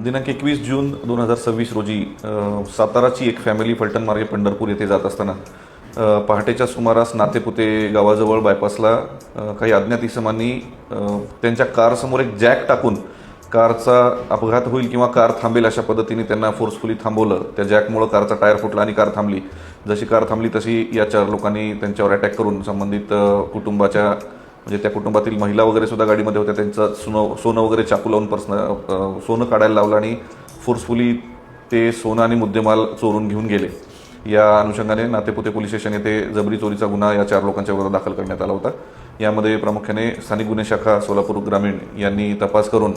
दिनांक 21 जून 2026 रोजी साताराची एक फॅमिली फलटण मार्गे पंढरपूर येथे जात असताना पहाटेच्या सुमारास नातेपुते गावाजवळ बायपासला काही अज्ञात इसमांनी त्यांच्या कारसमोर एक जॅक टाकून कारचा अपघात होईल किंवा कार थांबेल अशा पद्धतीने त्यांना फोर्सफुली थांबवलं. त्या जॅकमुळे कारचा टायर फुटला आणि कार थांबली. जशी कार थांबली तशी या 4 लोकांनी त्यांच्यावर अटॅक करून संबंधित कुटुंबाच्या म्हणजे त्या कुटुंबातील महिला वगैरे सुद्धा गाडीमध्ये होत्या, त्यांचं सोनं वगैरे चाकू लावून सोनं काढायला लावलं आणि फोर्सफुली ते सोनं आणि मुद्देमाल चोरून घेऊन गेले. या अनुषंगाने नातेपुते पोलीस स्टेशन येथे जबरी चोरीचा गुन्हा या 4 लोकांच्या विरोधात दाखल करण्यात आला होता. यामध्ये प्रामुख्याने स्थानिक गुन्हे शाखा सोलापूर ग्रामीण यांनी तपास करून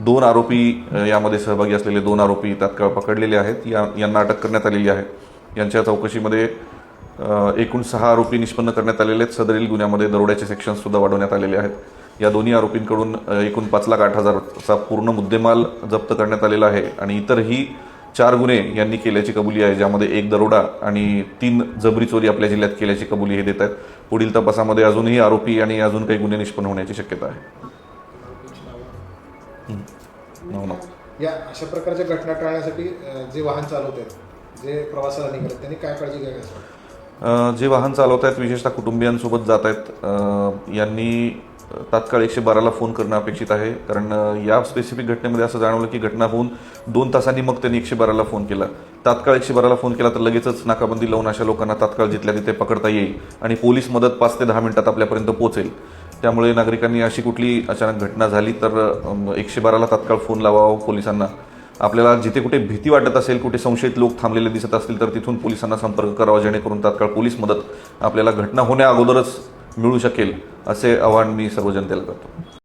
2 आरोपी यामध्ये सहभागी असलेले 2 आरोपी तात्काळ पकडलेले आहेत. यांना अटक करण्यात आलेली आहे. यांच्या चौकशीमध्ये एकूण 6 आरोपी निष्पन्न करण्यात आलेले आहेत. सदरील गुन्ह्यामध्ये दरोड्याचे सेक्शन्स सुद्धा वाढवण्यात आलेले आहेत. या दोन्ही आरोपींकडून एकूण 5,08,000चा पूर्ण मुद्देमाल जप्त करण्यात आलेला आहे आणि इतरही 4 गुन्हे यांनी केल्याची कबुली आहे, ज्यामध्ये 1 दरोडा आणि 3 जबरी चोरी आपल्या जिल्ह्यात केल्याची कबुली हे देत आहेत. पुढील तपासामध्ये अजूनही आरोपी आणि अजून काही गुन्हे निष्पन्न होण्याची शक्यता आहे. या अशा प्रकारच्या घटना टाळण्यासाठी जे वाहन चालवत आहेत, जे प्रवासाला निघाले, त्यांनी काय काळजी घ्यावी असं वाटतं? जे वाहन चालवत आहेत, विशेषतः कुटुंबियांसोबत जात आहेत, यांनी तात्काळ 112ला फोन करणं अपेक्षित आहे. कारण या स्पेसिफिक घटनेमध्ये असं जाणवलं की घटना होऊन 2 तासांनी मग त्यांनी 112ला फोन केला. तात्काळ 112ला फोन केला तर लगेचच नाकाबंदी लावून अशा लोकांना तात्काळ जिथल्या तिथे पकडता येईल आणि पोलीस मदत 5 ते 10 मिनिटात आपल्यापर्यंत पोहोचेल. त्यामुळे नागरिकांनी अशी कुठली अचानक घटना झाली तर 112ला तात्काळ फोन लावावा पोलिसांना. आपल्याला जिथे कुठे भीती वाटत असेल, कुठे संशयित लोक थांबलेले दिसत असतील तर तिथून पोलिसांना संपर्क करावा, जेणेकरून तात्काळ पोलीस मदत आपल्याला घटना होण्या अगोदरच मिळू शकेल, असे आवाहन मी सर्व जनतेला करतो.